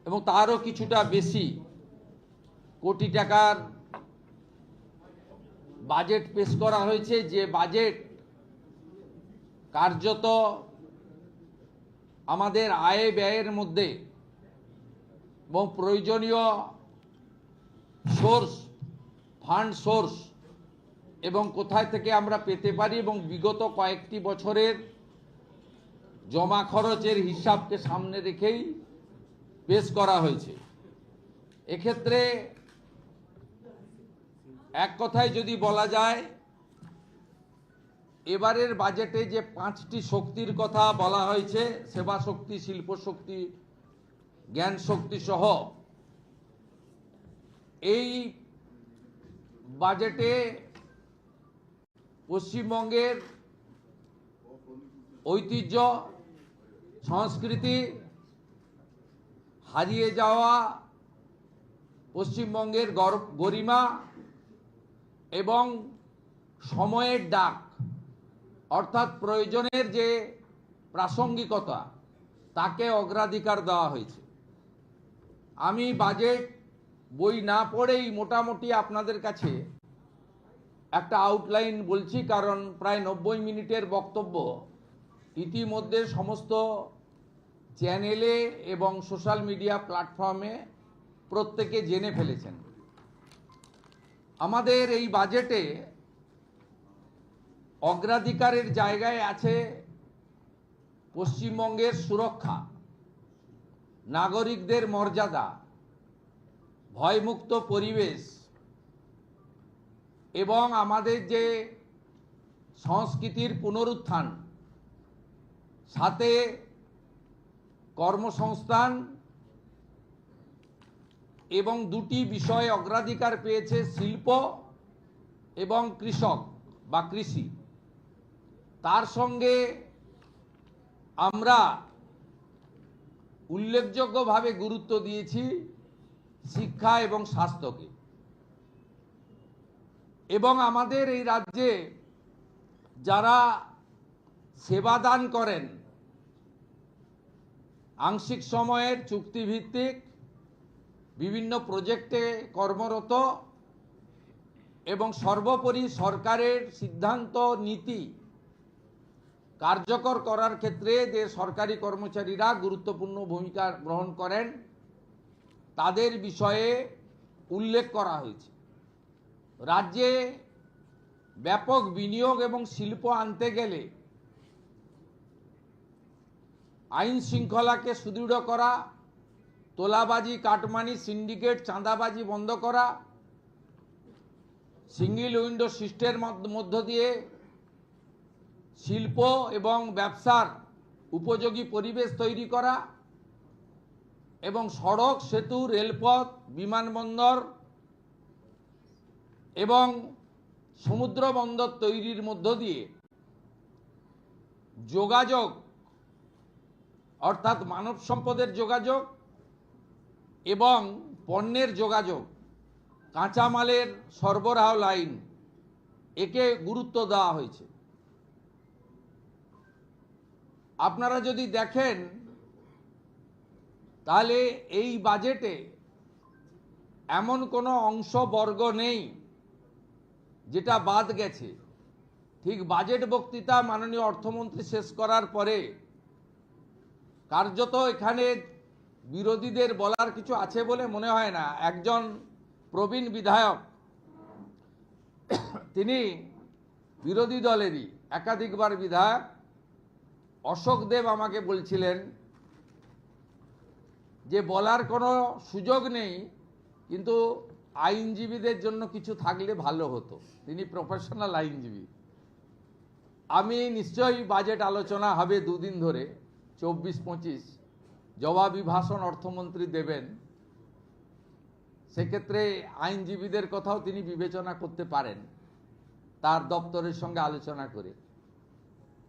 এবং তারও কিছুটা বেশি কোটি টাকার বাজেট পেশ করা হয়েছে, যে বাজেট কার্যত আমাদের আয় ব্যয়ের মধ্যে এবং প্রয়োজনীয় ফান্ড সোর্স এবং কোথায় থেকে আমরা পেতে পারি এবং বিগত কয়েকটি বছরের জমা খরচের হিসাবকে সামনে রেখেই পেশ করা হয়েছে। এক্ষেত্রে এক কথায় যদি বলা যায়, এবারের বাজেটে যে 5টি শক্তির কথা বলা হয়েছে, সেবা শক্তি, শিল্প শক্তি, জ্ঞান শক্তি সহ, এই বাজেটে পশ্চিমবঙ্গের ঐতিহ্য, সংস্কৃতি, হারিয়ে যাওয়া পশ্চিমবঙ্গের গরিমা এবং সময়ের ডাক অর্থাৎ প্রয়োজনের যে প্রাসঙ্গিকতা, তাকে অগ্রাধিকার দেওয়া হয়েছে। আমি বাজেট বই না পড়েই মোটামুটি আপনাদের কাছে একটা আউটলাইন বলছি, কারণ প্রায় 90 মিনিটের বক্তব্য ইতিমধ্যে সমস্ত চ্যানেলে এবং সোশ্যাল মিডিয়া প্ল্যাটফর্মে প্রত্যেকে জেনে ফেলেছেন। আমাদের এই বাজেটে অগ্রাধিকারের জায়গায় আছে পশ্চিমবঙ্গের সুরক্ষা, নাগরিকদের মর্যাদা, ভয়মুক্ত পরিবেশ এবং আমাদের যে সংস্কৃতির পুনরুত্থান, সাথে কর্মসংস্থান এবং দুটি বিষয়ে অগ্রাধিকার পেয়েছে শিল্প এবং কৃষক বা কৃষি। তার সঙ্গে আমরা উল্লেখযোগ্যভাবে গুরুত্ব দিয়েছি শিক্ষা এবং স্বাস্থ্যকে। এবং আমাদের এই রাজ্যে যারা সেবা দান করেন, আংশিক সময়ের চুক্তিভিত্তিক বিভিন্ন প্রজেক্টে কর্মরত এবং সর্বোপরি সরকারের সিদ্ধান্ত নীতি কার্যকর করার ক্ষেত্রে যে সরকারি কর্মচারীরা গুরুত্বপূর্ণ ভূমিকা গ্রহণ করেন, তাদের বিষয়ে উল্লেখ করা হয়েছে। রাজ্যে ব্যাপক বিনিয়োগ এবং শিল্প আনতে গেলে আইন শৃঙ্খলাকে সুদৃঢ় করা, তোলাবাজি, কাটমানি, সিন্ডিকেট, চাঁদাবাজি বন্ধ করা, সিঙ্গেল উইন্ডো সিস্টেমের মধ্য দিয়ে শিল্প এবং ব্যবসার উপযোগী পরিবেশ তৈরি করা এবং সড়ক, সেতু, রেলপথ, বিমানবন্দর এবং সমুদ্র বন্দর তৈরির মধ্য দিয়ে যোগাযোগ অর্থাৎ মানব সম্পদের যোগাযোগ এবং পণ্যের যোগাযোগ, কাঁচামালের সরবরাহ লাইন, একে গুরুত্ব দেওয়া হয়েছে। আপনারা যদি দেখেন তাহলে এই বাজেটে এমন কোনো অংশবর্গ নেই যেটা বাদ গেছে। ঠিক বাজেট বক্তৃতা মাননীয় অর্থমন্ত্রী শেষ করার পরে কার্যত এখানে বিরোধীদের বলার কিছু আছে বলে মনে হয় না। একজন প্রবীণ বিধায়ক, তিনি বিরোধী দলেরই একাধিকবার বিধায়ক, অশোক দেব, আমাকে বলছিলেন যে বলার কোনো সুযোগ নেই, কিন্তু আইনজীবীদের জন্য কিছু থাকলে ভালো হতো। তিনি প্রফেশনাল আইনজীবী। আমি নিশ্চয়ই বাজেট আলোচনা হবে দুদিন ধরে, 24-25 জবাবি ভাষণ অর্থমন্ত্রী দেবেন, সেক্ষেত্রে আইনজীবীদের কথাও তিনি বিবেচনা করতে পারেন তার দপ্তরের সঙ্গে আলোচনা করে।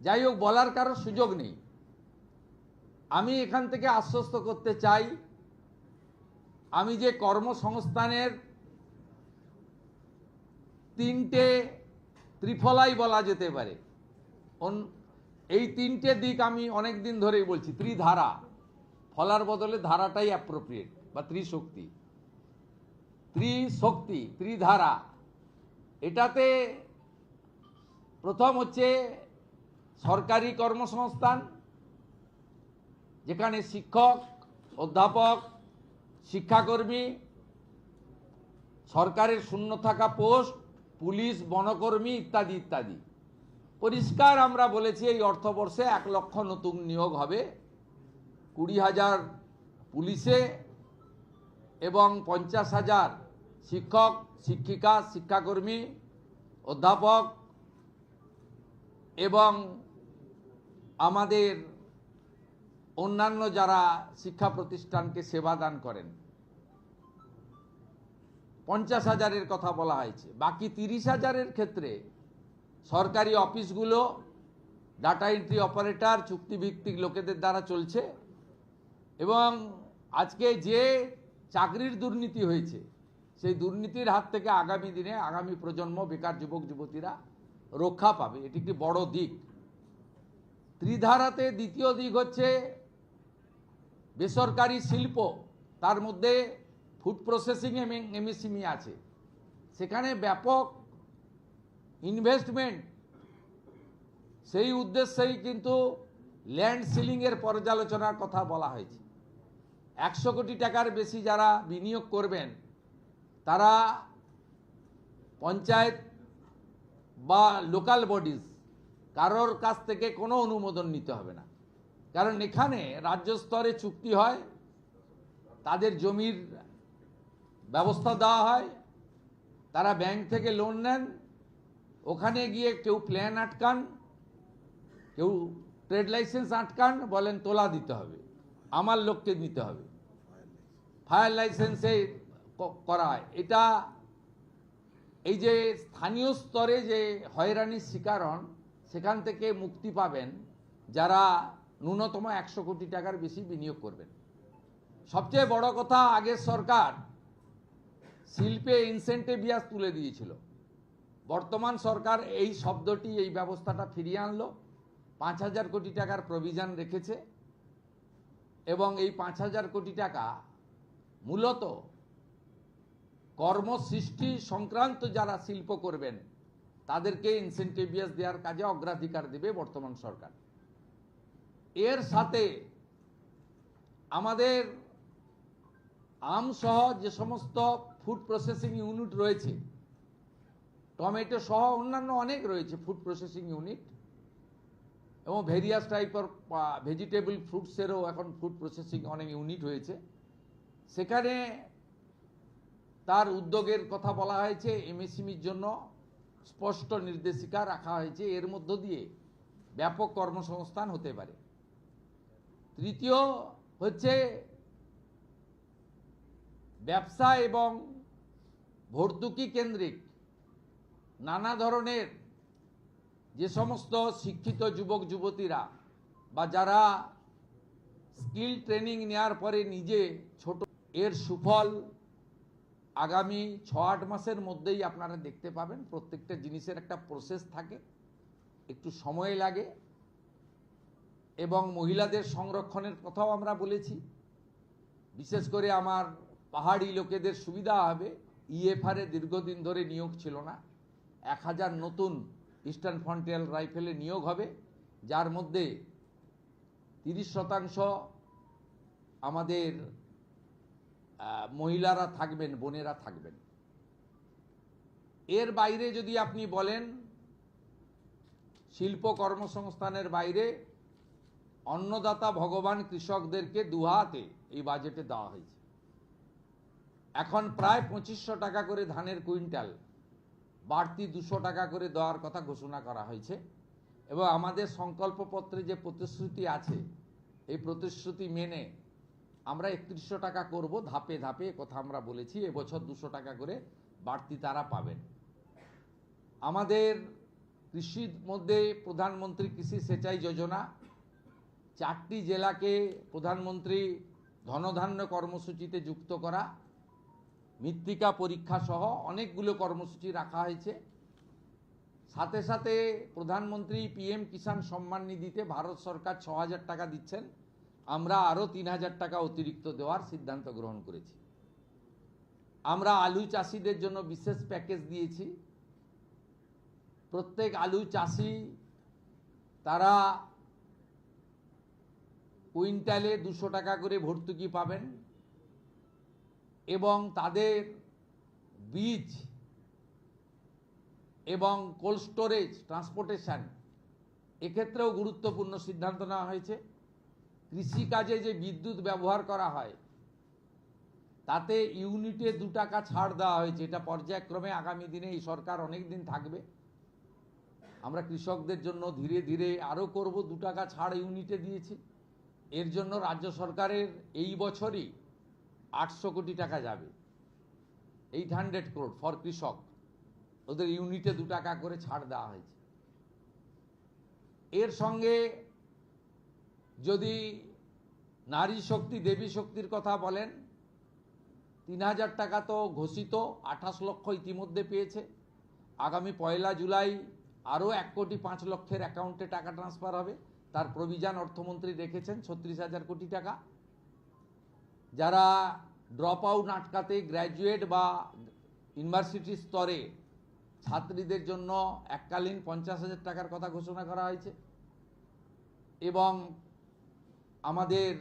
যাই হোক, বলার কারো সুযোগ নেই। আমি এখান থেকে আশ্বস্ত করতে চাই, আমি যে কর্মসংস্থানের 3টে ত্রিফলাই বলা যেতে পারে, এই 3টে দিক আমি অনেক দিন ধরেই বলছি, ত্রিধারা, ফলার বদলে ধারাটাই অ্যাপ্রোপ্রিয়েট, বা ত্রিশক্তি, ত্রিধারা। এটাতে প্রথম হচ্ছে সরকারি কর্মসংস্থান, যেখানে শিক্ষক, অধ্যাপক, শিক্ষাকর্মী, সরকারের শূন্য থাকা পোস্ট, পুলিশ, বনকর্মী ইত্যাদি ইত্যাদি। পরিষ্কার আমরা বলেছি এই অর্থবর্ষে 1 লক্ষ নতুন নিয়োগ হবে, 20,000 পুলিশে এবং 50,000 শিক্ষক, শিক্ষিকা, শিক্ষাকর্মী, অধ্যাপক এবং আমাদের অন্যান্য যারা শিক্ষা প্রতিষ্ঠানকে সেবা দান করেন, 50,000-এর কথা বলা হয়েছে। বাকি 30,000-এর ক্ষেত্রে সরকারি অফিসগুলো ডাটা এন্ট্রি অপারেটর, চুক্তিভিত্তিক লোকেদের দ্বারা চলছে। এবং আজকে যে চাকরির দুর্নীতি হয়েছে, সেই দুর্নীতির হাত থেকে আগামী দিনে আগামী প্রজন্ম, বেকার যুবক যুবতীরা রক্ষা পাবে। এটি একটি বড় দিক। ত্রিধারাতে দ্বিতীয় দিক হচ্ছে বেসরকারি শিল্প, তার মধ্যে ফুড প্রসেসিং এবং এমএসএমই আছে। সেখানে ব্যাপক ইনভেস্টমেন্ট, সেই উদ্দেশ্যেই কিন্তু ল্যান্ড সিলিংয়ের পর্যালোচনার কথা বলা হয়েছে। 100 কোটি টাকার বেশি যারা বিনিয়োগ করবেন, তারা পঞ্চায়েত বা লোকাল বডিজ, কারোর কাছ থেকে কোনো অনুমোদন নিতে হবে না। কারণ এখানে রাজ্য স্তরে চুক্তি হয়, তাদের জমির ব্যবস্থা দেওয়া হয়, তারা ব্যাংক থেকে লোন নেন, ওখানে গিয়ে কেউ প্ল্যান আটকান, কেউ ট্রেড লাইসেন্স আটকান, বলেন তোলা দিতে হবে, আমার লোককে নিতে হবে, ফায়ার লাইসেন্সে করা হয়। এটা এই যে স্থানীয় স্তরে যে হয়রানির শিকার হন, সেখান থেকে মুক্তি পাবেন যারা ন্যূনতম 100 কোটি টাকার বেশি বিনিয়োগ করবেন। সবচেয়ে বড় কথা, আগের সরকার শিল্পে ইনসেন্টিভিয়াস তুলে দিয়েছিল। বর্তমান সরকার এই শব্দটি, এই ব্যবস্থাটা ফিরিয়ে আনলো, 5,000 কোটি টাকার প্রভিশন রেখেছে এবং এই 5,000 কোটি টাকা মূলত কর্মসৃষ্টি সংক্রান্ত যারা শিল্প করবেন তাদেরকে ইনসেন্টিভিয়াস দেওয়ার কাজে অগ্রাধিকার দেবে বর্তমান সরকার। এর সাথে আমাদের আমসহ যে সমস্ত ফুড প্রসেসিং ইউনিট রয়েছে, টমেটো সহ অন্যান্য অনেক রয়েছে ফুড প্রসেসিং ইউনিট, এবং ভেরিয়াস টাইপের ভেজিটেবল ফ্রুটসেরও এখন ফুড প্রসেসিং অনেক ইউনিট হয়েছে। সেখানে তার উদ্যোগের কথা বলা হয়েছে, এমএসএমইর জন্য স্পষ্ট নির্দেশিকা রাখা হয়েছে, এর মধ্য দিয়ে ব্যাপক কর্মসংস্থান হতে পারে। তৃতীয় হচ্ছে ব্যবসা এবং ভর্তুকি কেন্দ্রিক নানা ধরনের যে সমস্ত শিক্ষিত যুবক যুবতীরা বা যারা স্কিল ট্রেনিং নেওয়ার পরে নিজে ছোট, এর সুফল আগামী 6-8 মাসের মধ্যেই আপনারা দেখতে পাবেন। প্রত্যেকটা জিনিসের একটা প্রসেস থাকে, একটু সময় লাগে। এবং মহিলাদের সংরক্ষণের কথাও আমরা বলেছি। বিশেষ করে আমার পাহাড়ি লোকেদের সুবিধা হবে, ইএফআর এ দীর্ঘদিন ধরে নিয়োগ ছিল না। 1000 নতুন ইস্টার্ন ফ্রন্টিয়ার রাইফেলে নিয়োগ হবে, যার মধ্যে 30% আমাদের মহিলারা থাকবেন, বোনেরা থাকবেন। এর বাইরে যদি আপনি বলেন, শিল্প কর্মসংস্থানের বাইরে অন্নদাতা ভগবান কৃষকদেরকে দুহাতে এই বাজেটে দেওয়া হয়েছে। এখন প্রায় 2500 টাকা করে ধানের কুইন্টাল, বাড়তি 200 টাকা করে দেওয়ার কথা ঘোষণা করা হয়েছে। এবং আমাদের সংকল্পপত্রে যে প্রতিশ্রুতি আছে, এই প্রতিশ্রুতি মেনে আমরা 3100 টাকা করব ধাপে ধাপে, কথা আমরা বলেছি। এবছর 200 টাকা করে বাড়তি তারা পাবেন। আমাদের কৃষির মধ্যে প্রধানমন্ত্রী কৃষি সেচাই যোজনা, 4টি জেলাকে প্রধানমন্ত্রী ধনধান্য কর্মসূচিতে যুক্ত করা, মৃত্তিকা পরীক্ষা সহ অনেকগুলো কর্মসূচি রাখা হয়েছে। সাথে সাথে প্রধানমন্ত্রী পিএম কিষাণ সম্মান নিধিতে ভারত সরকার 6000 টাকা দিচ্ছেন, আমরা আরও 3,000 টাকা অতিরিক্ত দেওয়ার সিদ্ধান্ত গ্রহণ করেছি। আমরা আলু চাষিদের জন্য বিশেষ প্যাকেজ দিয়েছি। প্রত্যেক আলু চাষি তারা কুইন্টালে 200 টাকা করে ভর্তুকি পাবেন এবং তাদের বীজ এবং কোল্ড স্টোরেজ ট্রান্সপোর্টেশন এক্ষেত্রেও গুরুত্বপূর্ণ সিদ্ধান্ত নেওয়া হয়েছে। কৃষিকাজে যে বিদ্যুৎ ব্যবহার করা হয় তাতে ইউনিটে 2 টাকা ছাড় দেওয়া হয়েছে। এটা পর্যায়ক্রমে আগামী দিনে এই সরকার অনেক দিন থাকবে। আমরা কৃষকদের জন্য ধীরে ধীরে আরও করব। 2 টাকা ছাড় ইউনিটে দিয়েছি। এর জন্য রাজ্য সরকারের এই বছরই 800 কোটি টাকা যাবে। 800 crore ফর কৃষক, ওদের ইউনিটে 2 টাকা করে ছাড় দেওয়া হয়েছে। এর সঙ্গে যদি নারী শক্তি দেবী শক্তির কথা বলেন, 3,000 টাকা তো ঘোষিত, 28 লক্ষ ইতিমধ্যে পেয়েছে। আগামী 1 জুলাই আরও 1,05,00,000 অ্যাকাউন্টে টাকা ট্রান্সফার হবে। তার প্রভিজান অর্থমন্ত্রী রেখেছেন 36,000 কোটি টাকা। যারা ড্রপ আউট আটকাতে গ্র্যাজুয়েট বা ইউনিভার্সিটি স্তরে ছাত্রীদের জন্য এককালীন 50,000 টাকার কথা ঘোষণা করা হয়েছে এবং আমাদের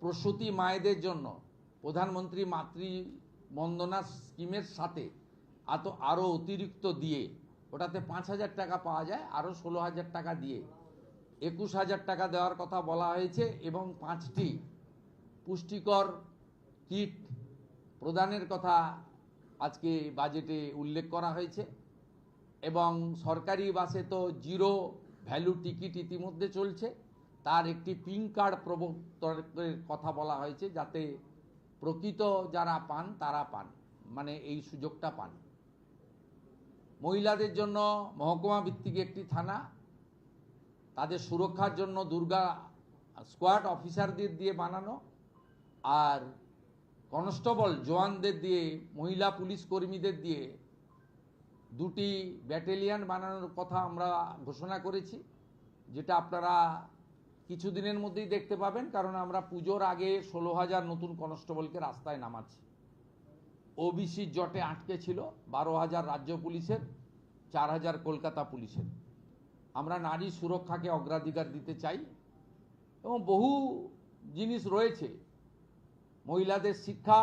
প্রসূতি মায়েদের জন্য প্রধানমন্ত্রী মাতৃ বন্দনা স্কিমের সাথে আরও অতিরিক্ত দিয়ে, ওটাতে 5,000 টাকা পাওয়া যায়, আরও 16,000 টাকা দিয়ে 21,000 টাকা দেওয়ার কথা বলা হয়েছে এবং 5টি পুষ্টিকর কিট প্রদানের কথা আজকে বাজেটে উল্লেখ করা হয়েছে। এবং সরকারি বাসে তো 0 ভ্যালু টিকিট ইতিমধ্যে চলছে, তার একটি পিঙ্ক কার্ড প্রবর্তনের কথা বলা হয়েছে, যাতে প্রকৃত যারা পান তারা পান, মানে এই সুযোগটা পান। মহিলাদের জন্য মহকুমা ভিত্তিক একটি থানা, তাদের সুরক্ষার জন্য দুর্গা স্কোয়াড অফিসারদের দিয়ে বানানো, আর কনস্টেবল জওয়ানদের দিয়ে, মহিলা পুলিশ কর্মীদের দিয়ে 2টি ব্যাটালিয়ন বানানোর কথা আমরা ঘোষণা করেছি, যেটা আপনারা কিছুদিনের মধ্যেই দেখতে পাবেন। কারণ আমরা পুজোর আগে 16,000 নতুন কনস্টেবলকে রাস্তায় নামাচ্ছি। ওবিসি জটে আটকে ছিল 12,000 রাজ্য পুলিশের, 4,000 কলকাতা পুলিশের। আমরা নারী সুরক্ষাকে অগ্রাধিকার দিতে চাই এবং বহু জিনিস রয়েছে, মহিলাদের শিক্ষা,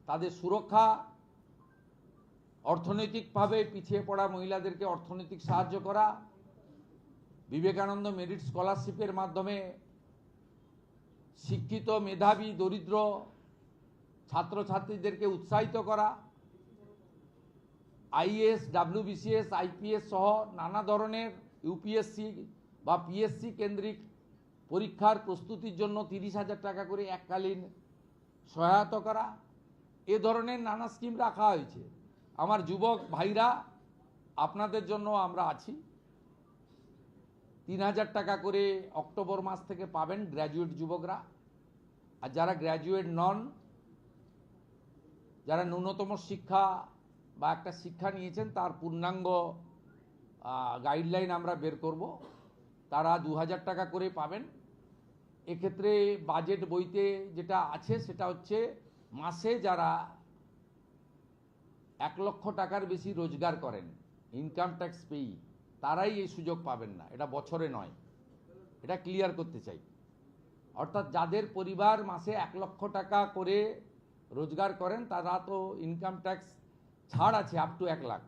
তাদের সুরক্ষা, অর্থনৈতিকভাবে পিছিয়ে পড়া মহিলাদেরকে অর্থনৈতিক সাহায্য করা, বিবেকানন্দ মেরিট স্কলারশিপের মাধ্যমে শিক্ষিত মেধাবী দরিদ্র ছাত্রছাত্রীদেরকে উৎসাহিত করা, আইএএস, ডাব্লিউবিসিএস, আইপিএস সহ নানা ধরনের ইউপিএসসি বা পিএসসি কেন্দ্রিক পরীক্ষার প্রস্তুতির জন্য 30,000 টাকা করে এককালীন সহায়তা করা, এ ধরনের নানা স্কিম রাখা হয়েছে। আমার যুবক ভাইরা, আপনাদের জন্য আমরা আছি। 3,000 টাকা করে অক্টোবর মাস থেকে পাবেন গ্র্যাজুয়েট যুবকরা। আর যারা গ্র্যাজুয়েট নন, যারা ন্যূনতম শিক্ষা বা একটা শিক্ষা নিয়েছেন, তার পূর্ণাঙ্গ গাইডলাইন আমরা বের করব, তারা 2,000 টাকা করে পাবেন। এক্ষেত্রে বাজেট বইতে যেটা আছে সেটা হচ্ছে, মাসে যারা 1 লক্ষ টাকার বেশি রোজগার করেন, ইনকাম ট্যাক্স পেই, তারাই এই সুযোগ পাবেন না। এটা বছরে নয়, এটা ক্লিয়ার করতে চাই। অর্থাৎ যাদের পরিবার মাসে 1 লক্ষ টাকা করে রোজগার করেন, তারা তো ইনকাম ট্যাক্স ছাড় আছে আপ টু 1 লাখ।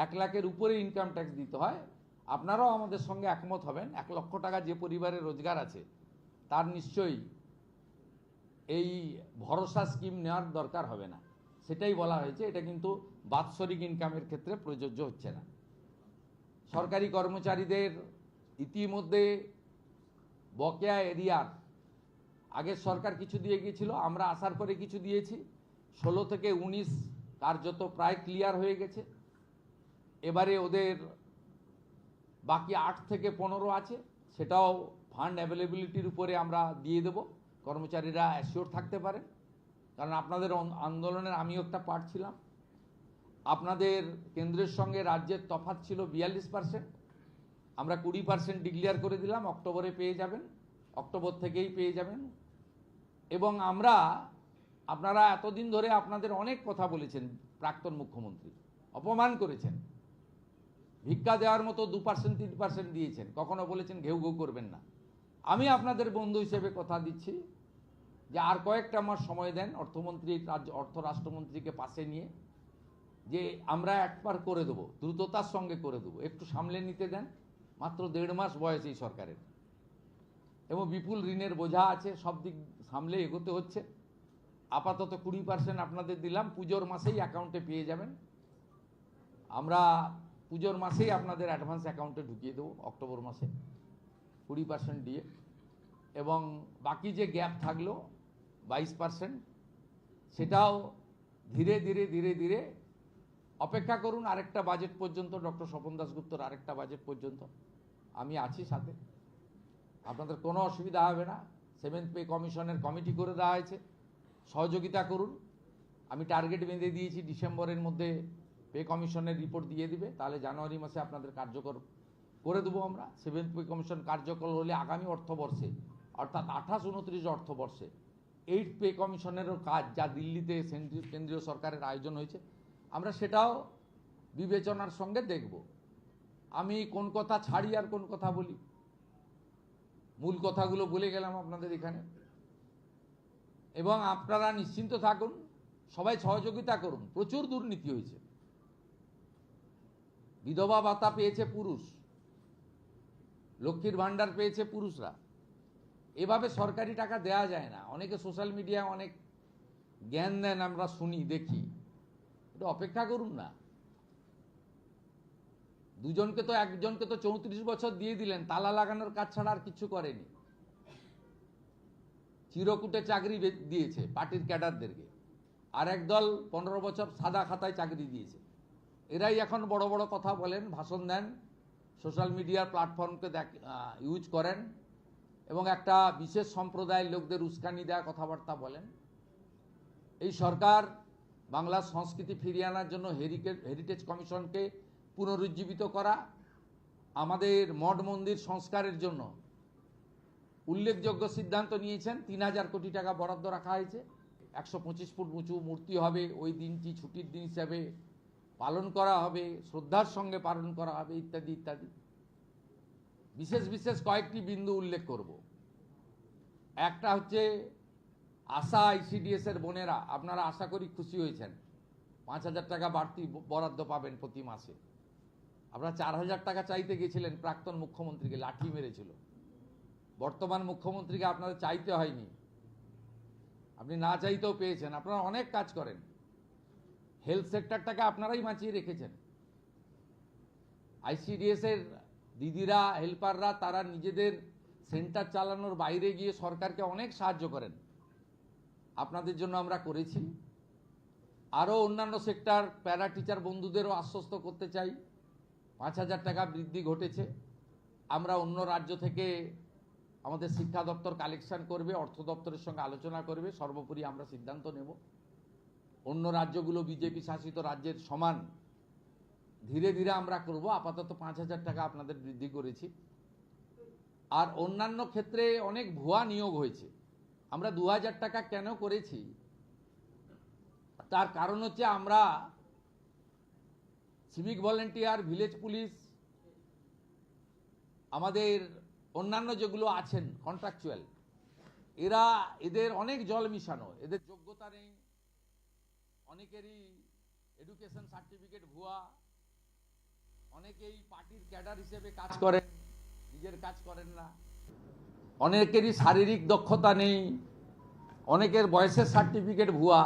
1 লাখের উপরে ইনকাম ট্যাক্স দিতে হয়। আপনারাও আমাদের সঙ্গে একমত হবেন, 1 লক্ষ টাকা যে পরিবারের রোজগার আছে তার নিশ্চয়ই এই ভরসা স্কিম নেওয়ার দরকার হবে না। সেটাই বলা হয়েছে। এটা কিন্তু বাৎসরিক ইনকামের ক্ষেত্রে প্রযোজ্য হচ্ছে না। সরকারি কর্মচারীদের ইতিমধ্যে বকেয়া এরিয়ার আগের সরকার কিছু দিয়ে গিয়েছিল, আমরা আসার পরে কিছু দিয়েছি। 16 থেকে 19 কার্যত প্রায় ক্লিয়ার হয়ে গেছে। এবারে ওদের বাকি 8 থেকে 15 আছে, সেটাও ফান্ড অ্যাভেলেবিলিটির উপরে আমরা দিয়ে দেব, কর্মচারীরা অ্যাসিওর থাকতে পারেন। কারণ আপনাদের আন্দোলনের আমিও একটা পার্ট ছিলাম। আপনাদের কেন্দ্রের সঙ্গে রাজ্যের তফাৎ ছিল 42%, আমরা 20% ডিক্লেয়ার করে দিলাম, অক্টোবরে পেয়ে যাবেন, অক্টোবর থেকেই পেয়ে যাবেন। এবং আপনারা এতদিন ধরে আপনাদের অনেক কথা বলেছেন, প্রাক্তন মুখ্যমন্ত্রী অপমান করেছেন, ভিক্ষা দেওয়ার মতো 2% 3% দিয়েছেন, কখনো বলেছেন ঘেউ ঘেউ করবেন না। আমি আপনাদের বন্ধু হিসেবে কথা দিচ্ছি যে আর কয়েকটা মাস সময় দেন, অর্থ রাষ্ট্রমন্ত্রীকে পাশে নিয়ে, যে আমরা একবার করে দেবো, দ্রুততার সঙ্গে করে দেবো, একটু সামলে নিতে দেন। মাত্র 1.5 মাস বয়স এই সরকারের, এবং বিপুল ঋণের বোঝা আছে, সব দিক সামলে এগোতে হচ্ছে। আপাতত 20% আপনাদের দিলাম, পুজোর মাসেই অ্যাকাউন্টে পেয়ে যাবেন। আমরা পুজোর মাসেই আপনাদের অ্যাডভান্স অ্যাকাউন্টে ঢুকিয়ে দেবো, অক্টোবর মাসে 20% দিয়ে। এবং বাকি যে গ্যাপ থাকলো 22%, সেটাও ধীরে ধীরে ধীরে ধীরে অপেক্ষা করুন আরেকটা বাজেট পর্যন্ত, ডক্টর স্বপন দাশগুপ্তর আরেকটা বাজেট পর্যন্ত আমি আছি সাথে, আপনাদের কোনো অসুবিধা হবে না। 7th পে কমিশনের কমিটি করে দেওয়া হয়েছে, সহযোগিতা করুন। আমি টার্গেট বেঁধে দিয়েছি, ডিসেম্বরের মধ্যে পে কমিশনের রিপোর্ট দিয়ে দিবে, তাহলে জানুয়ারি মাসে আপনাদের কার্যকর করে দেবো আমরা। 7th পে কমিশন কার্যকর হলে আগামী অর্থবর্ষে, অর্থাৎ 28-29 অর্থবর্ষে 8th পে কমিশনেরও কাজ, যা দিল্লিতে কেন্দ্রীয় সরকারের আয়োজন হয়েছে, আমরা সেটাও বিবেচনার সঙ্গে দেখব। আমি কোন কথা ছাড়ি আর কোন কথা বলি, মূল কথাগুলো বলে গেলাম আপনাদের এখানে। এবং আপনারা নিশ্চিন্ত থাকুন, সবাই সহযোগিতা করুন। প্রচুর দুর্নীতি হয়েছে, বিধবা ভাতা পেয়েছে পুরুষ, লক্ষ্মীর ভাণ্ডার পেয়েছে পুরুষরা। এভাবে সরকারি টাকা দেয়া যায় না। অনেকে সোশ্যাল মিডিয়ায় অনেক জ্ঞান দেন, আমরা শুনি দেখি, একটু অপেক্ষা করুন না। একজনকে তো 34 বছর দিয়ে দিলেন, তালা লাগানোর কাজ ছাড়া আর কিছু করেনি। চিরকুটে চাকরি দিয়েছে পার্টির ক্যাডারদেরকে, আর একদল 15 বছর সাদা খাতায় চাকরি দিয়েছে। এরাই এখন বড় বড় কথা বলেন, ভাষণ দেন, সোশ্যাল মিডিয়ার প্ল্যাটফর্মকে ইউজ করেন, এবং একটা বিশেষ সম্প্রদায়ের লোকদের উস্কানি দেওয়া কথাবার্তা বলেন। এই সরকার বাংলার সংস্কৃতি ফিরিয়ে আনার জন্য হেরিটেজ কমিশনকে পুনরুজ্জীবিত করা, আমাদের মঠ মন্দির সংস্কারের জন্য উল্লেখযোগ্য সিদ্ধান্ত নিয়েছেন। 3000 কোটি টাকা বরাদ্দ রাখা হয়েছে। 125 ফুট উঁচু মূর্তি হবে, ওই দিনটি ছুটির দিন হিসাবে পালন করা হবে, শ্রদ্ধার সঙ্গে পালন করা হবে, ইত্যাদি ইত্যাদি। বিশেষ বিশেষ কয়েকটি বিন্দু উল্লেখ করব। একটা হচ্ছে আশা আইসিডিএস এর বোনেরা, আপনারা আশা করি খুশি হয়েছেন, 5000 টাকা বাড়তি বরাদ্দ পাবেন প্রতি মাসে। আপনারা 4000 টাকা চাইতে গেছিলেন, প্রাক্তন মুখ্যমন্ত্রীকে লাঠি মেরেছিল। বর্তমান মুখ্যমন্ত্রীকে আপনাদের চাইতে হয়নি, আপনি না চাইতেও পেয়েছেন। আপনারা অনেক কাজ করেন, হেলথ সেক্টরটাকে আপনারাই বাঁচিয়ে রেখেছেন। আইসিডিএস এর দিদিরা, হেল্পাররা, তারা নিজেদের সেন্টার চালানোর বাইরে গিয়ে সরকারকে অনেক সাহায্য করেন, আপনাদের জন্য আমরা করেছি। আরও অন্যান্য সেক্টর, প্যারা টিচার বন্ধুদেরও আশ্বস্ত করতে চাই, 5000 টাকা বৃদ্ধি ঘটেছে। আমরা অন্য রাজ্য থেকে আমাদের শিক্ষা দপ্তর কালেকশন করবে, অর্থ দপ্তরের সঙ্গে আলোচনা করবে, সর্বোপরি আমরা সিদ্ধান্ত নেব। অন্য রাজ্যগুলো বিজেপি শাসিত রাজ্যের সমান ধীরে ধীরে আমরা করব। আপাতত 5000 টাকা আপনাদের বৃদ্ধি করেছি। আর অন্যান্য ক্ষেত্রে অনেক ভুয়া নিয়োগ হয়েছে। আমরা 2000 টাকা কেন করেছি, তার কারণ হচ্ছে আমরা সিভিক ভলেন্টিয়ার, ভিলেজ পুলিশ, আমাদের অন্যান্য যেগুলো আছেন কন্ট্রাকচুয়াল, এদের অনেক জল মিশানো, এদের যোগ্যতা নেই, অনেকেরই এডুকেশন সার্টিফিকেট ভুয়া, অনেকেই পার্টির ক্যাডার হিসেবে কাজ করেন, নিজের কাজ করেন না, অনেকেরই শারীরিক দক্ষতা নেই, অনেকের বয়সের সার্টিফিকেট ভুয়া।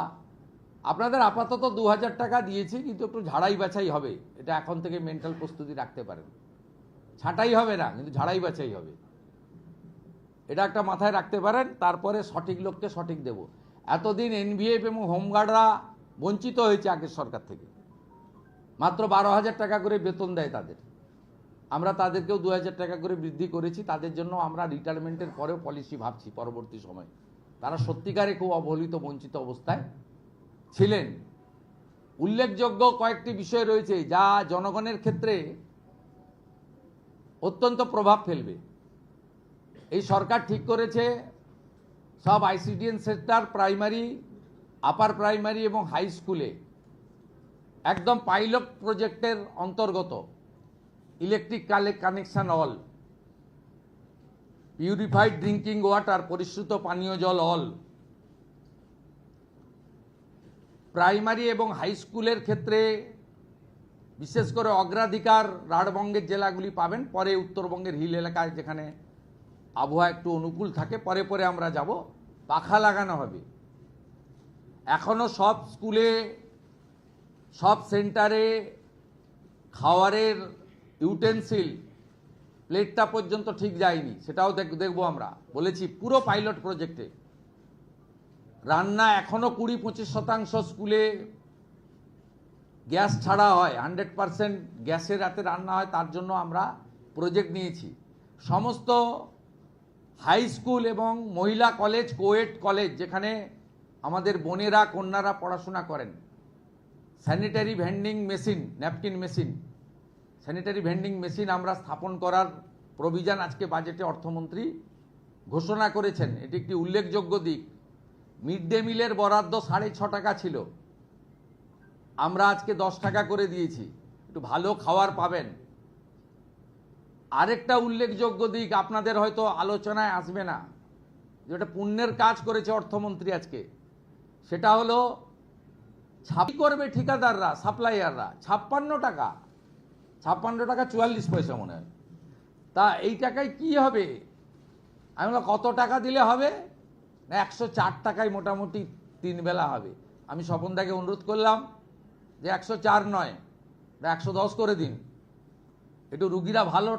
আপনাদের আপাতত 2000 টাকা দিয়েছি, কিন্তু একটু ঝাড়াই বাছাই হবে। এটা এখন থেকে মেন্টাল প্রস্তুতি রাখতে পারেন। ছাঁটাই হবে না, কিন্তু ঝাড়াই বাছাই হবে, এটা একটা মাথায় রাখতে পারেন। তারপরে সঠিক লোককে সঠিক দেব। এতদিন এনভিএফ এবং হোমগার্ডরা বঞ্চিত হয়েছে আগের সরকার থেকে, মাত্র 12,000 টাকা করে বেতন দেয় তাদের। আমরা তাদেরকেও 2000 টাকা করে বৃদ্ধি করেছি। তাদের জন্য আমরা রিটায়ারমেন্টের পরেও পলিসি ভাবছি পরবর্তী সময়। তারা সত্যিকারে খুব অবহেলিত, বঞ্চিত অবস্থায় ছিলেন। উল্লেখযোগ্য কয়েকটি বিষয় রয়েছে যা জনগণের ক্ষেত্রে অত্যন্ত প্রভাব ফেলবে। এই সরকার ঠিক করেছে সব ICDS sector, primary, upper primary এবং হাই স্কুলে একদম পাইলট প্রজেক্টের অন্তর্গত electric connection all, purified drinking water, পরিশ্রুত পানীয় জল অল, প্রাইমারি এবং হাই স্কুলের ক্ষেত্রে বিশেষ করে অগ্রাধিকার রাঢ়বঙ্গের জেলাগুলি পাবেন, পরে উত্তরবঙ্গের হিল এলাকায় যেখানে আবহাওয়া একটু অনুকূল থাকে পরে পরে আমরা যাব। পাখা লাগানো হবে। এখনও সব স্কুলে, সব সেন্টারে খাওয়ারের ইউটেন্সিল প্লেটটা পর্যন্ত ঠিক যায়নি, সেটাও দেখবো আমরা। বলেছি পুরো পাইলট প্রজেক্টে রান্না এখনও 20-25% স্কুলে গ্যাস ছাড়া হয়, 100% গ্যাসের রাতে রান্না হয়, তার জন্য আমরা প্রজেক্ট নিয়েছি। সমস্ত হাই স্কুল এবং মহিলা কলেজ, কোয়েট কলেজ যেখানে আমাদের বোনেরা কন্যারা পড়াশোনা করেন, sanitary vending machine, napkin machine, sanitary vending machine আমরা স্থাপন করার প্রভিশন আজকে বাজেটে অর্থমন্ত্রী ঘোষণা করেছেন। এটি একটি উল্লেখযোগ্য দিক। মিড ডে মিলের বরাদ্দ 6.5 টাকা ছিল, আমরা আজকে 10 টাকা করে দিয়েছি, একটু ভালো খাবার পাবেন। আরেকটা উল্লেখযোগ্য দিক আপনাদের হয়তো আলোচনায় আসবে না, যেটা পুণ্যের কাজ করেছে অর্থমন্ত্রী আজকে, সেটা হলো ছাপি করবে ঠিকাদাররা, সাপ্লাইয়াররা 56 টাকা, 44 পয়সা মনে হয়। তা এই টাকায় কি হবে? আমি বললাম কত টাকা দিলে হবে না, 104 টাকায় মোটামুটি 3 বেলা হবে। আমি স্বপনদাকে অনুরোধ করলাম যে 104 নয়, 110 করে দিন, একটু রুগীরা ভালো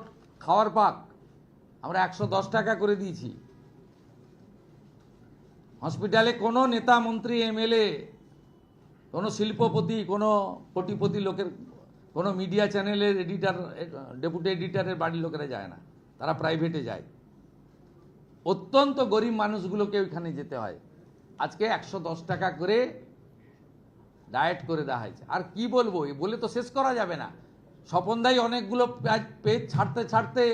খাওয়ার পাক। আমরা 110 টাকা করে দিয়েছি। হসপিটালে কোনো নেতা, মন্ত্রী, এমএলএ, কোনো শিল্পপতি, কোনো কোটিপতি লোকের, কোনো মিডিয়া চ্যানেলের এডিটর, ডেপুটি এডিটরের বাড়ির লোকেরা যায় না, তারা প্রাইভেটে যায়। অত্যন্ত গরিব মানুষগুলোকে ওইখানে যেতে হয়। আজকে 110 টাকা করে ডায়েট করে দেওয়া হয়েছে। আর কি বলবো, বলে তো শেষ করা যাবে না। স্বপনদাই অনেকগুলো পেজ ছাড়তে ছাড়তে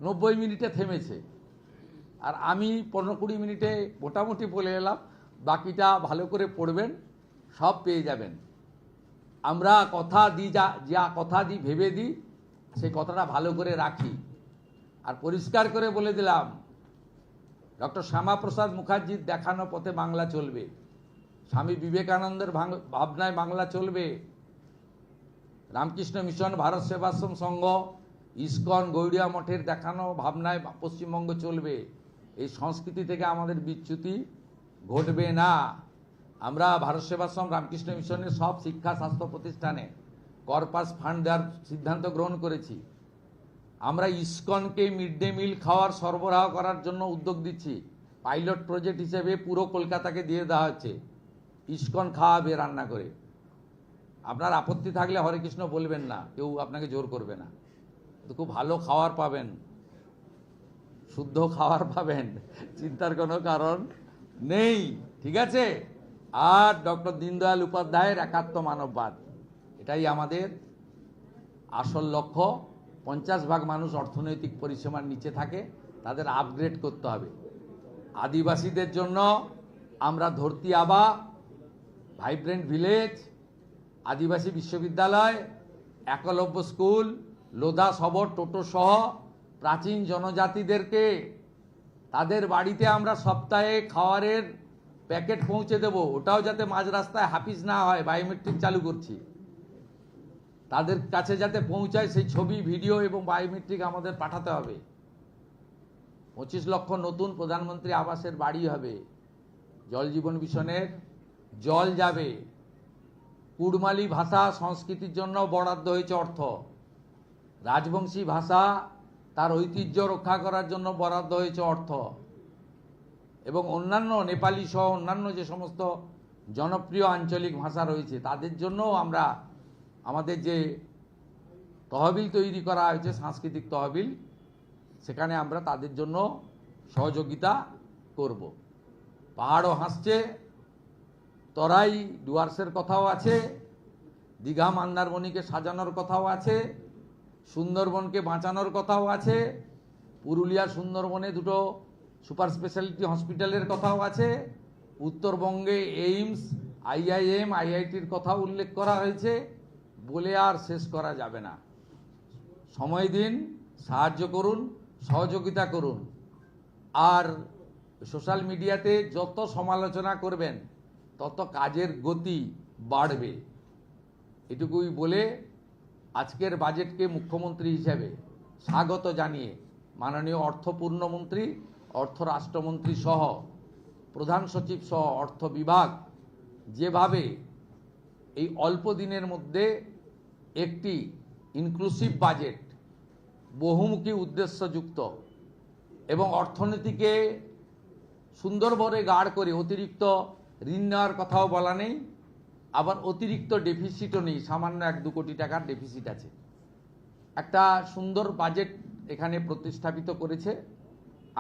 90 মিনিটে থেমেছে, আর আমি 15-20 মিনিটে মোটামুটি বলে এলাম। বাকিটা ভালো করে পড়বেন, সব পেয়ে যাবেন। আমরা কথা দিই, যা কথা দিই, ভেবে দিই, সেই কথাটা ভালো করে রাখি। আর পরিষ্কার করে বলে দিলাম, ডক্টর শ্যামাপ্রসাদ মুখার্জির দেখানো পথে বাংলা চলবে, স্বামী বিবেকানন্দের ভাবনায় বাংলা চলবে, রামকৃষ্ণ মিশন, ভারত সেবাশ্রম সংঘ, ইসকন, গৌড়িয়া মঠের দেখানো ভাবনায় পশ্চিমবঙ্গ চলবে। এই সংস্কৃতি থেকে আমাদের বিচ্যুতি ঘটবে না। আমরা ভারত সেবাশ্রম, রামকৃষ্ণ মিশনের সব শিক্ষা স্বাস্থ্য প্রতিষ্ঠানে কর্পাস ফান্ড দেওয়ার সিদ্ধান্ত গ্রহণ করেছি। আমরা ইসকনকে মিড ডে মিল খাওয়ার সরবরাহ করার জন্য উদ্যোগ দিচ্ছি। পাইলট প্রজেক্ট হিসেবে পুরো কলকাতাকে দিয়ে দেওয়া হচ্ছে, ইসকন খাওয়াবে রান্না করে। আপনার আপত্তি থাকলে হরে কৃষ্ণ বলবেন না, কেউ আপনাকে জোর করবে না। তো খুব ভালো খাবার পাবেন, শুদ্ধ খাবার পাবেন, চিন্তার কোনো কারণ নেই, ঠিক আছে? আর ডক্টর দীনদয়াল উপাধ্যায়ের একাত্ম মানববাদ, এটাই আমাদের আসল লক্ষ্য। 50% মানুষ অর্থনৈতিক পরিসীমার নিচে থাকে, তাদের আপগ্রেড করতে হবে। আদিবাসীদের জন্য আমরা ধরতি আবা, ভাইব্রেন্ট ভিলেজ, আদিবাসী বিশ্ববিদ্যালয়, একলব্য স্কুল, লোধা সবর, টোটো সহ প্রাচীন জনজাতিদেরকে তাদের বাড়িতে আমরা সপ্তাহে খাবারের প্যাকেট পৌঁছে দেব। ওটাও যাতে মাঝ রাস্তায় হাফিজ না হয়, বায়োমেট্রিক চালু করছি, তাদের কাছে যাতে পৌঁছায় সেই ছবি, ভিডিও এবং বায়োমেট্রিক আমাদের পাঠাতে হবে। 25 লক্ষ নতুন প্রধানমন্ত্রী আবাসের বাড়ি হবে। জল জীবন মিশনের জল যাবে। কুড়মালি ভাষা সংস্কৃতির জন্য বরাদ্দ হয়েছে অর্থ। রাজবংশী ভাষা তার ঐতিহ্য রক্ষা করার জন্য বরাদ্দ হয়েছে অর্থ। এবং অন্যান্য নেপালি সহ অন্যান্য যে সমস্ত জনপ্রিয় আঞ্চলিক ভাষা রয়েছে তাদের জন্যও আমরা আমাদের যে তহবিল তৈরি করা হয়েছে, সাংস্কৃতিক তহবিল, সেখানে আমরা তাদের জন্য সহযোগিতা করব। পাহাড়ও হাসছে, তরাই ডুয়ার্সের কথাও আছে, দীঘা মন্দারমণিকে সাজানোর কথাও আছে, সুন্দরবনকে বাঁচানোর কথাও আছে, পুরুলিয়া সুন্দরবনে দুটো সুপার স্পেশালিটি হসপিটালের কথাও আছে, উত্তরবঙ্গে এইমস, আইআইএম, আইআইটির কথাও উল্লেখ করা হয়েছে, বলে আর শেষ করা যাবে না। সময় দিন, সাহায্য করুন, সহযোগিতা করুন। আর সোশ্যাল মিডিয়াতে যত সমালোচনা করবেন তত কাজের গতি বাড়বে। এটুকুই বলে আজকের বাজেটকে মুখ্যমন্ত্রী হিসেবে স্বাগত জানিয়ে মাননীয় অর্থপূর্ণমন্ত্রী, অর্থ রাষ্ট্রমন্ত্রী সহ প্রধান সচিব সহ অর্থ বিভাগ যেভাবে এই অল্প দিনের মধ্যে একটি ইনক্লুসিভ বাজেট, বহুমুখী উদ্দেশ্যযুক্ত এবং অর্থনীতিকে সুন্দরভাবে গাঢ় করে, অতিরিক্ত ঋণ নেওয়ার কথাও বলা নেই, আবার অতিরিক্ত ডেফিসিটও নেই, সামান্য 1-2 কোটি টাকার ডেফিসিট আছে। একটা সুন্দর বাজেট এখানে প্রতিস্থাপিত করেছে।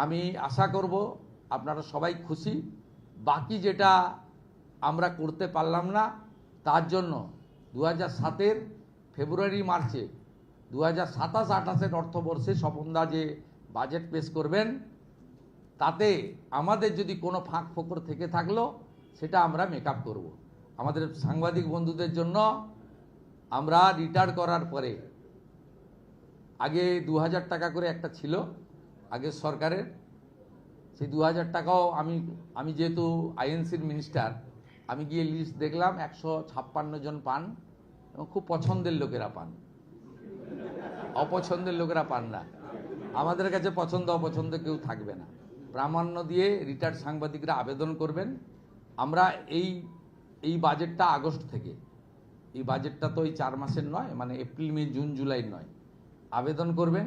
আমি আশা করব আপনারা সবাই খুশি। বাকি যেটা আমরা করতে পারলাম না তার জন্য 2007-এর ফেব্রুয়ারি মার্চে 2027-28-এর অর্থবর্ষে স্বপনদা যে বাজেট পেশ করবেন তাতে আমাদের যদি কোনো ফাঁক ফোকর থেকে থাকলো সেটা আমরা মেকআপ করব। আমাদের সাংবাদিক বন্ধুদের জন্য আমরা রিটায়ার করার পরে আগে 2000 টাকা করে একটা ছিল আগের সরকারের, সেই 2000 টাকাও আমি যেহেতু আইএনসির মিনিস্টার, আমি গিয়ে লিস্ট দেখলাম 156 জন পান এবং খুব পছন্দের লোকেরা পান, অপছন্দের লোকেরা পান না। আমাদের কাছে পছন্দ অপছন্দ কেউ থাকবে না। প্রামাণ্য দিয়ে রিটায়ার্ড সাংবাদিকরা আবেদন করবেন। আমরা এই বাজেটটা আগস্ট থেকে, এই বাজেটটা তো এই 4 মাসের নয়, মানে এপ্রিল মে জুন জুলাই নয়, আবেদন করবেন।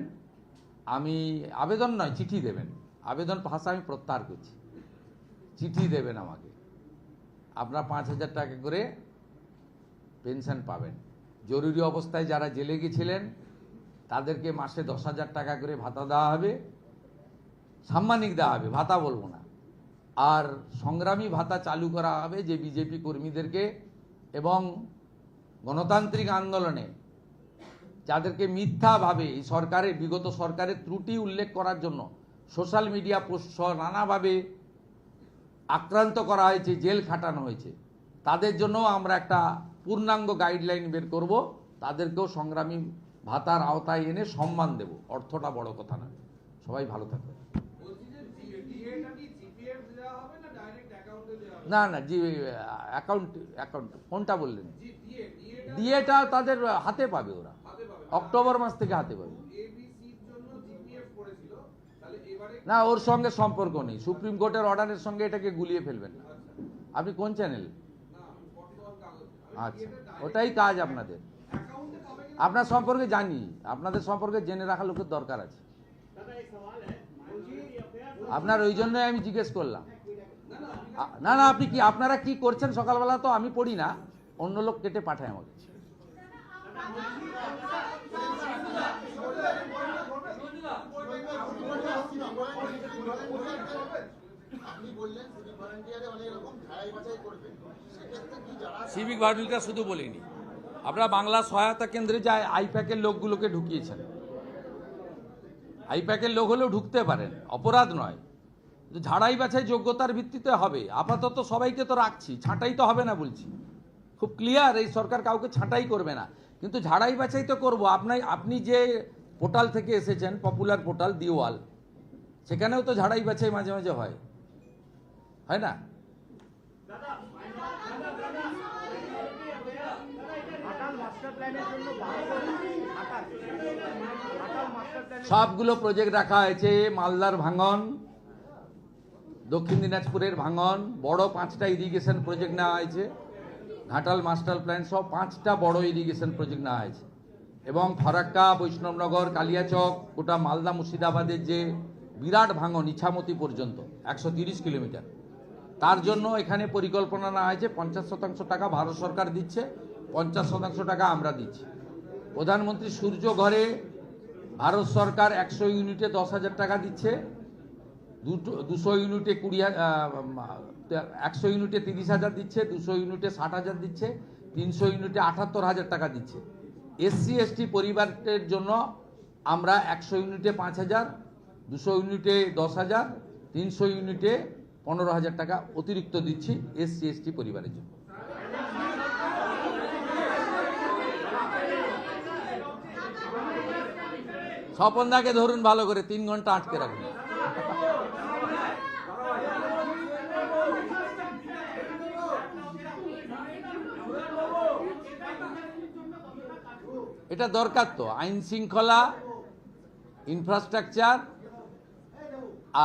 আমি আবেদন নয়, চিঠি দেবেন। আবেদন ভাষা আমি প্রত্যাহার করছি, চিঠি দেবেন আমাকে। আপনারা 5000 টাকা করে পেনশন পাবেন। জরুরি অবস্থায় যারা জেলে গেছিলেন তাদেরকে মাসে 10,000 টাকা করে ভাতা দেওয়া হবে, সাম্মানিক দেওয়া হবে, ভাতা বলবো না। আর সংগ্রামী ভাতা চালু করা হবে যে বিজেপি কর্মীদেরকে এবং গণতান্ত্রিক আন্দোলনে যাদেরকে মিথ্যাভাবে এই সরকারের, বিগত সরকারের ত্রুটি উল্লেখ করার জন্য সোশ্যাল মিডিয়া পোস্ট সহ নানাভাবে আক্রান্ত করা হয়েছে, জেল খাটানো হয়েছে, তাদের জন্য আমরা একটা পূর্ণাঙ্গ গাইডলাইন বের করব। তাদেরকেও সংগ্রামী ভাতার আওতায় এনে সম্মান দেব। অর্থটা বড় কথা না। সবাই ভালো থাকবে। না না, জি অ্যাকাউন্ট কোনটা বললেন? ডিএটা তাদের হাতে পাবে, ওরা অক্টোবর মাস থেকে হাতে পাবে। না, ওর সঙ্গে সম্পর্ক নেই। সুপ্রিম কোর্টের অর্ডারের সঙ্গে এটাকে গুলিয়ে ফেলবেন না। আপনি কোন চ্যানেল? আচ্ছা, ওটাই কাজ আপনাদের। আপনার সম্পর্কে জানি, আপনাদের সম্পর্কে জেনে রাখা লোকের দরকার আছে। আপনার ওই জন্যই আমি জিজ্ঞেস করলাম। না না, আপনি কি, আপনারা কি করছেন সকালবেলা তো আমি পড়ি না, অন্য লোক কেটে পাঠায় আমাকে। সিভিক ভলেন্টিয়ার শুধু বলিনি, আপনারা বাংলা সহায়তা কেন্দ্রে যায় আইপ্যাকের লোকগুলোকে ঢুকিয়েছেন। আইপ্যাকের লোক হলেও ঢুকতে পারেন, অপরাধ নয়। ঝাড়াই বাছাই যোগ্যতার ভিত্তিতে হবে। আপাতত সবাইকে তো রাখছি, ছাঁটাই তো হবে না বলছি। খুব ক্লিয়ার, এই সরকার কাউকে ছাঁটাই করবে না, কিন্তু ঝাড়াই বাছাই তো করবো। আপনি যে পোর্টাল থেকে এসেছেন, পপুলার পোর্টাল দিওয়াল, সেখানেও তো ঝাড়াই বাছাই মাঝে মাঝে হয় না? সবগুলো প্রজেক্ট রাখা হয়েছে। মালদার ভাঙন, দক্ষিণ দিনাজপুরের ভাঙন, বড় 5টা ইরিগেশন প্রজেক্ট নেওয়া হয়েছে। ঘাটাল মাস্টার প্ল্যান সহ 5টা বড় ইরিগেশন প্রজেক্ট নেওয়া হয়েছে। এবং ফরাক্কা, বৈষ্ণবনগর, কালিয়াচক, গোটা মালদা মুর্শিদাবাদের যে বিরাট ভাঙন ইছামতি পর্যন্ত 130 কিলোমিটার, তার জন্য এখানে পরিকল্পনা নেওয়া হয়েছে। 50% টাকা ভারত সরকার দিচ্ছে, 50% টাকা আমরা দিচ্ছি। প্রধানমন্ত্রী সূর্য ঘরে ভারত সরকার 100 ইউনিটে 10,000 টাকা দিচ্ছে, 200 ইউনিটে 100 ইউনিটে 30,000 দিচ্ছে, 200 ইউনিটে 60,000 দিচ্ছে, 300 ইউনিটে 78,000 টাকা দিচ্ছে। এসসি এসটি পরিবারের জন্য আমরা 100 ইউনিটে 5,000, 200 ইউনিটে 10,000, 300 ইউনিটে 15,000 টাকা অতিরিক্ত দিচ্ছি এসসি এসটি পরিবারের জন্য। স্বপনদাকে ধরুন ভালো করে, 3 ঘন্টা আটকে রাখুন। এটা দরকার তো, আইন শৃঙ্খলা, ইনফ্রাস্ট্রাকচার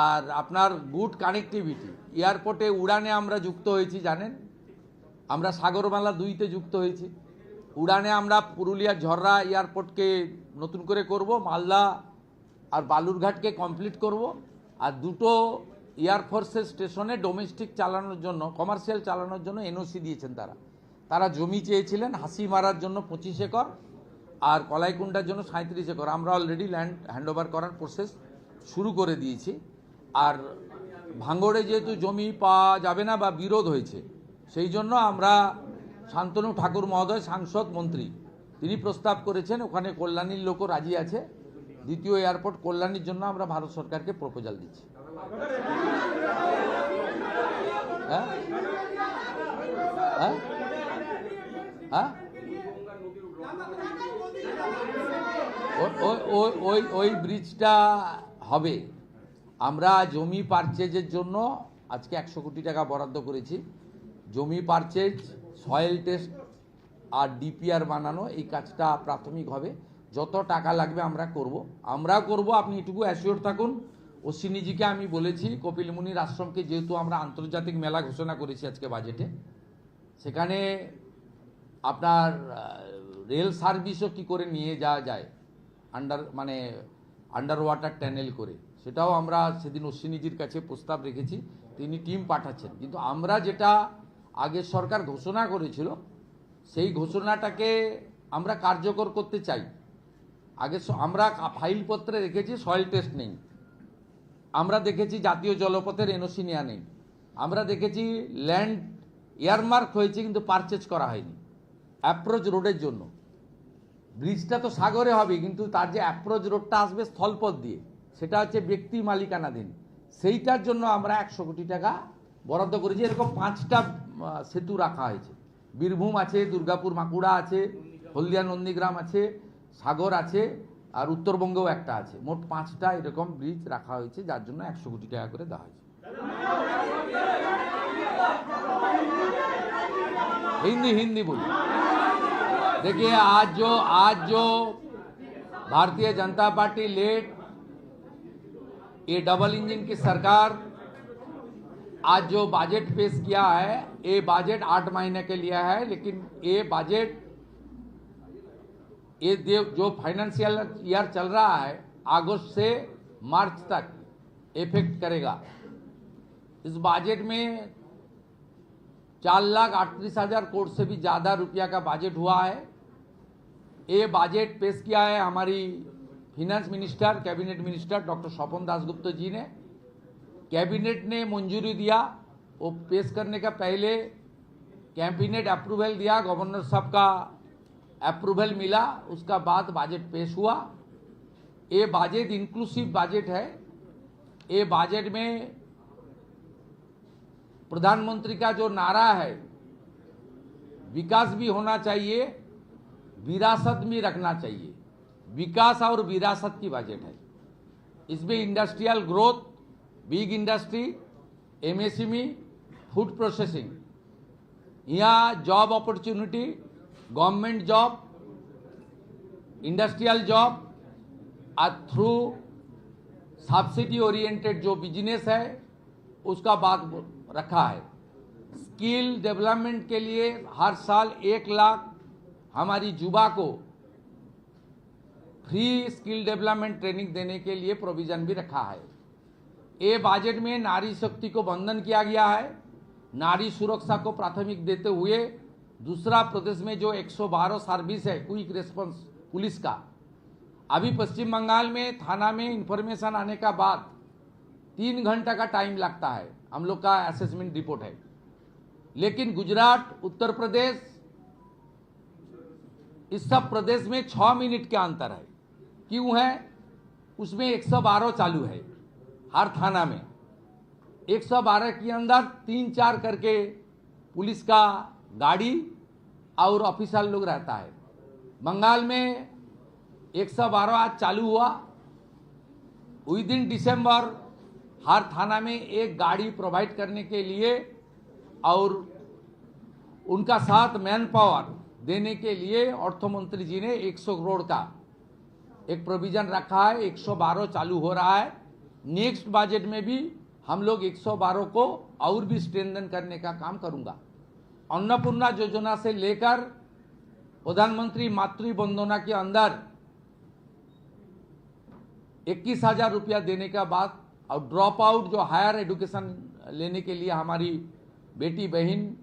আর আপনার গুড কানেক্টিভিটি। এয়ারপোর্টে উড়ানে আমরা যুক্ত হয়েছি জানেন, আমরা সাগরমালা 2তে যুক্ত হয়েছি। উড়ানে আমরা পুরুলিয়ার ঝররা এয়ারপোর্টকে নতুন করে করব, মালদা আর বালুরঘাটকে কমপ্লিট করব, আর 2টো এয়ারফোর্সের স্টেশনে ডোমেস্টিক চালানোর জন্য, কমার্শিয়াল চালানোর জন্য এনওসি দিয়েছেন তারা জমি চেয়েছিলেন হাসিমারার জন্য 25 একর আর কলাইকুণ্ডার জন্য 37 একর। আমরা অলরেডি ল্যান্ড হ্যান্ডওভার করার প্রসেস শুরু করে দিয়েছি। আর ভাঙড়ে যেহেতু জমি পাওয়া যাবে না বা বিরোধ হয়েছে, সেই জন্য আমরা শান্তনু ঠাকুর মহোদয়, সাংসদ মন্ত্রী, তিনি প্রস্তাব করেছেন, ওখানে কল্যাণীর লোকও রাজি আছে। দ্বিতীয় এয়ারপোর্ট কল্যাণীর জন্য আমরা ভারত সরকারকে প্রপোজাল দিচ্ছি। হ্যাঁ হ্যাঁ হ্যাঁ ওই ব্রিজটা হবে। আমরা জমি পারচেজের জন্য আজকে 100 কোটি টাকা বরাদ্দ করেছি। জমি পারচেজ, সয়েল টেস্ট আর ডিপিআর বানানো, এই কাজটা প্রাথমিক হবে। যত টাকা লাগবে আমরা করব, আপনি এটুকু অ্যাসিওর থাকুন। অশ্বিনীজিকে আমি বলেছি, কপিল মুনির আশ্রমকে যেহেতু আমরা আন্তর্জাতিক মেলা ঘোষণা করেছি আজকে বাজেটে, সেখানে আপনার রেল সার্ভিসও কি করে নিয়ে যাওয়া যায় আন্ডার ওয়াটার টানেল করে, সেটাও আমরা সেদিন অশ্বিনীজির কাছে প্রস্তাব রেখেছি, তিনি টিম পাঠাচ্ছেন। কিন্তু আমরা যেটা আগের সরকার ঘোষণা করেছিল, সেই ঘোষণাটাকে আমরা কার্যকর করতে চাই। আগে আমরা ফাইলপত্রে রেখেছি সয়েল টেস্ট নেই, আমরা দেখেছি জাতীয় জলপথের এনওসি নেওয়া নেই, আমরা দেখেছি ল্যান্ড এয়ারমার্ক হয়েছে কিন্তু পারচেজ করা হয়নি অ্যাপ্রোচ রোডের জন্য। ব্রিজটা তো সাগরে হবে, কিন্তু তার যে অ্যাপ্রোচ রোডটা আসবে স্থলপথ দিয়ে, সেটা হচ্ছে ব্যক্তি মালিকানাধীন। সেইটার জন্য আমরা 100 কোটি টাকা বরাদ্দ করেছি। এরকম 5টা সেতু রাখা হয়েছে, বীরভূম আছে, দুর্গাপুর মাকুড়া আছে, হলদিয়া নন্দীগ্রাম আছে, সাগর আছে, আর উত্তরবঙ্গেও একটা আছে। মোট 5টা এরকম ব্রিজ রাখা হয়েছে, যার জন্য 100 কোটি টাকা করে দেওয়া হয়েছে। हिंदी बोलिए। देखिए, आज जो भारतीय जनता पार्टी लेड, ये डबल इंजन की सरकार आज जो बजट पेश किया है, ये बजट 8 महीने के लिए है, लेकिन ये बजट ये जो फाइनेंशियल ईयर चल रहा है अगस्त से मार्च तक इफेक्ट करेगा। इस बजट में 4,38,000 करोड़ से भी ज़्यादा रुपया का बजट हुआ है। ये बजट पेश किया है हमारी finance minister, cabinet minister doctor Swapan Dasgupta ji ने। कैबिनेट ने मंजूरी दिया, वो पेश करने का पहले कैबिनेट अप्रूवल दिया, गवर्नर साहब का अप्रूवल मिला, उसका बाद बजट पेश हुआ। ये बजट इंक्लूसिव बजट है। ये बजट में प्रधानमंत्री का जो नारा है, विकास भी होना चाहिए, विरासत भी रखना चाहिए, विकास और विरासत की बजट है। इसमें industrial growth, big industry, MSME, food processing, यहाँ job opportunity, government job, industrial job और थ्रू सब्सिडी ओरिएंटेड जो बिजनेस है उसका बात रखा है। स्किल डेवलपमेंट के लिए हर साल 1 लाख हमारी युवा को फ्री स्किल डेवलपमेंट ट्रेनिंग देने के लिए प्रोविजन भी रखा है। ये बजट में नारी शक्ति को बंधन किया गया है, नारी सुरक्षा को प्राथमिक देते हुए। दूसरा, प्रदेश में जो 112 सर्विस है क्विक रेस्पॉन्स पुलिस का, अभी पश्चिम बंगाल में थाना में इंफॉर्मेशन आने का बाद 3 घंटा का टाइम लगता है, हम लोग का असेसमेंट रिपोर्ट है। लेकिन गुजरात, उत्तर प्रदेश, इस सब प्रदेश में 6 मिनट के अंतर है। क्यों है? उसमें 112 चालू है हर थाना में। 112 के अंदर 3-4 करके पुलिस का गाड़ी और ऑफिसर लोग रहता है। बंगाल में 112 आज चालू हुआ। विद इन दिसंबर हर थाना में एक गाड़ी प्रोवाइड करने के लिए और उनका साथ मैन पावर देने के लिए अर्थ मंत्री जी ने 100 करोड़ का एक प्रोविजन रखा है। 112 चालू हो रहा है। नेक्स्ट बजट में भी हम लोग 112 को और भी स्ट्रेंथन करने का काम करूंगा। अन्नपूर्णा योजना से लेकर प्रधानमंत्री मातृ वंदना के अंदर 21,000 रुपया देने का बाद और ड्रॉप आउट जो हायर एजुकेशन लेने के लिए हमारी बेटी बहन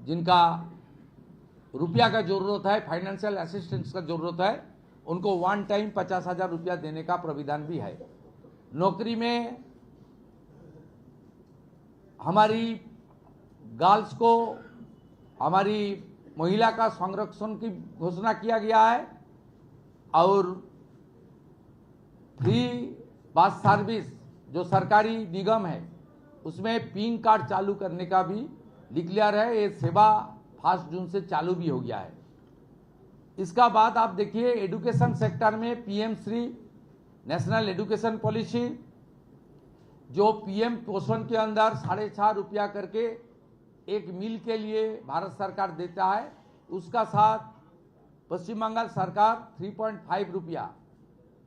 जिनका रुपया का जरूरत है, फाइनेंशियल असिस्टेंस का जरूरत है, उनको वन टाइम 50,000 रुपया देने का प्राविधान भी है। नौकरी में हमारी गर्ल्स को हमारी महिला का संरक्षण की घोषणा किया गया है और फ्री बस सर्विस जो सरकारी निगम है उसमें पिंक कार्ड चालू करने का भी डिक्लेयर है। ये सेवा 1 जून से चालू भी हो गया है। इसका बाद आप देखिए एजुकेशन सेक्टर में PM Shri national education policy जो पीएम पोषण के अंदर 4.5 रुपया करके एक मील के लिए भारत सरकार देता है, उसका साथ पश्चिम बंगाल सरकार 3.5 रुपया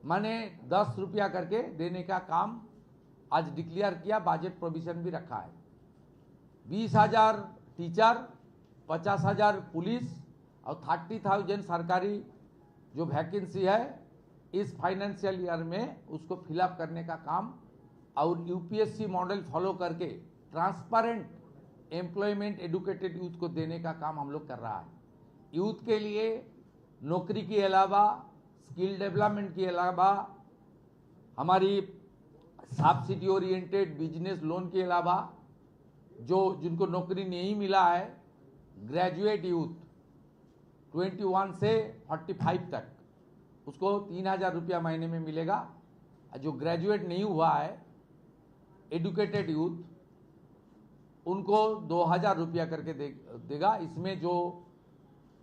माने 10 रुपया करके देने का काम आज डिक्लेयर किया। बजट प्रोविजन भी रखा है। 20,000 टीचर, 50,000 पुलिस और 30,000 सरकारी जो वैकेंसी है इस फाइनेंशियल ईयर में उसको फिलअप करने का काम और यूपीएससी मॉडल फॉलो करके ट्रांसपेरेंट एम्प्लॉयमेंट एडुकेटेड यूथ को देने का काम हम लोग कर रहा है। यूथ के लिए नौकरी के अलावा स्किल डेवलपमेंट के अलावा हमारी सब्सिडी ओरिएंटेड बिजनेस लोन के अलावा जो जिनको नौकरी नहीं मिला है ग्रेजुएट यूथ 21 से 45 तक उसको 3,000 रुपया महीने में मिलेगा। जो ग्रेजुएट नहीं हुआ है एडुकेटेड यूथ उनको 2,000 रुपया करके देगा। इसमें जो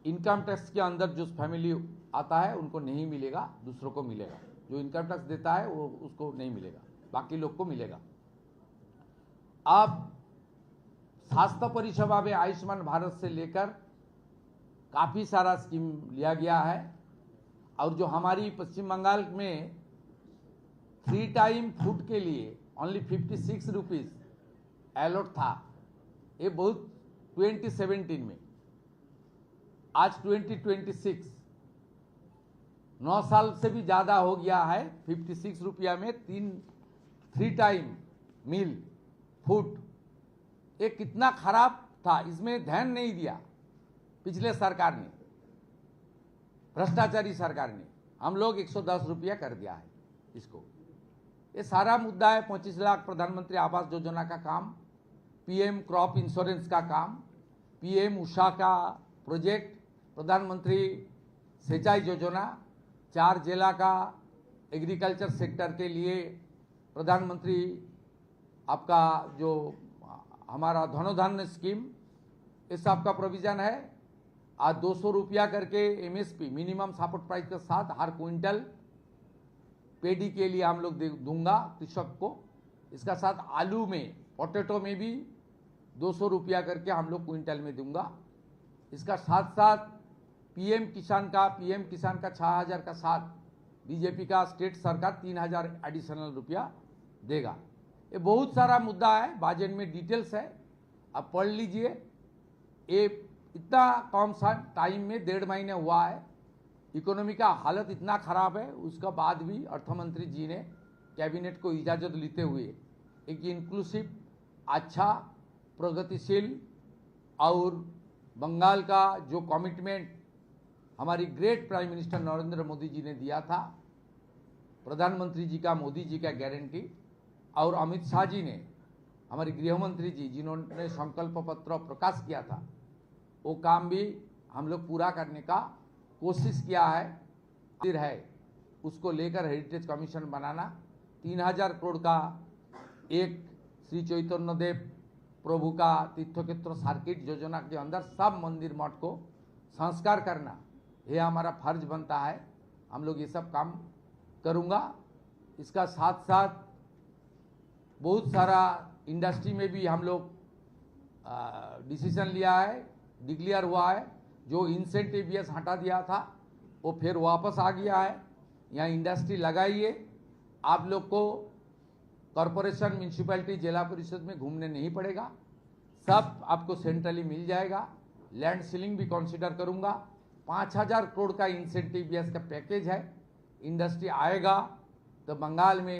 इनकम टैक्स के अंदर जो फैमिली आता है उनको नहीं मिलेगा, दूसरों को मिलेगा। जो इनकम टैक्स देता है वो उसको नहीं मिलेगा, बाकी लोग को मिलेगा। अब स्वास्थ्य परिसेवा में आयुष्मान भारत से लेकर काफ़ी सारा स्कीम लिया गया है और जो हमारी पश्चिम बंगाल में 3 टाइम फूड के लिए ओनली 56 रुपीज़ अलॉट था, ये बहुत 2017 में। आज 2026 9 साल से भी ज़्यादा हो गया है। 56 रुपया में 3 टाइम मील फूड, ये कितना खराब था, इसमें ध्यान नहीं दिया पिछले सरकार ने, भ्रष्टाचारी सरकार ने। हम लोग 110 रुपया कर दिया है इसको। ये सारा मुद्दा है 25 लाख प्रधानमंत्री आवास योजना का काम, पीएम क्रॉप इंश्योरेंस का काम, पीएम उषा का प्रोजेक्ट, प्रधानमंत्री सिंचाई योजना, 4 जिला का एग्रीकल्चर सेक्टर के लिए प्रधानमंत्री आपका जो हमारा धनोधान्य स्कीम, इस सब का प्रोविजन है। आज 200 रुपया करके एमएसपी मिनिमम सपोर्ट प्राइस के साथ हर क्विंटल पेडी के लिए हम लोग दूंगा कृषक को। इसका साथ आलू में, पोटैटो में भी 200 रुपया करके हम लोग क्विंटल में दूंगा। इसका साथ साथ पीएम किसान का 6,000 का साथ बीजेपी का स्टेट सरकार 3,000 एडिशनल रुपया देगा। ये बहुत सारा मुद्दा है, बजट में डिटेल्स है, आप पढ़ लीजिए। ये इतना कम सा टाइम में 1.5 महीने हुआ है, इकोनॉमी का हालत इतना खराब है, उसका बाद भी अर्थमंत्री जी ने कैबिनेट को इजाज़त लेते हुए एक इंक्लूसिव, अच्छा, प्रगतिशील और बंगाल का जो कमिटमेंट हमारी great prime minister Narendra Modi ji ने दिया था, प्रधानमंत्री जी का, मोदी जी का गारंटी, और अमित शाह जी ने, हमारे गृह मंत्री जी जिन्होंने संकल्प पत्र प्रकाश किया था, वो काम भी हम लोग पूरा करने का कोशिश किया है उसको लेकर हेरिटेज कमीशन बनाना। 3000 करोड़ का एक श्री चैतन्य देव प्रभु का तीर्थक्षेत्र सर्किट योजना के अंदर सब मंदिर मठ को संस्कार करना, ये हमारा फर्ज बनता है। हम लोग ये सब काम करूँगा। इसका साथ साथ बहुत सारा इंडस्ट्री में भी हम लोग डिसीजन लिया है, डिक्लेयर हुआ है। जो इंसेंटिव बीएस हटा दिया था वो फिर वापस आ गया है। यहाँ इंडस्ट्री लगाइए, आप लोग को कॉरपोरेशन, म्यूनसिपैलिटी, जिला परिषद में घूमने नहीं पड़ेगा, सब आपको सेंट्रली मिल जाएगा। लैंड सीलिंग भी कंसीडर करूंगा। 5000 करोड़ का इंसेंटिव बीएस का पैकेज है। इंडस्ट्री आएगा तो बंगाल में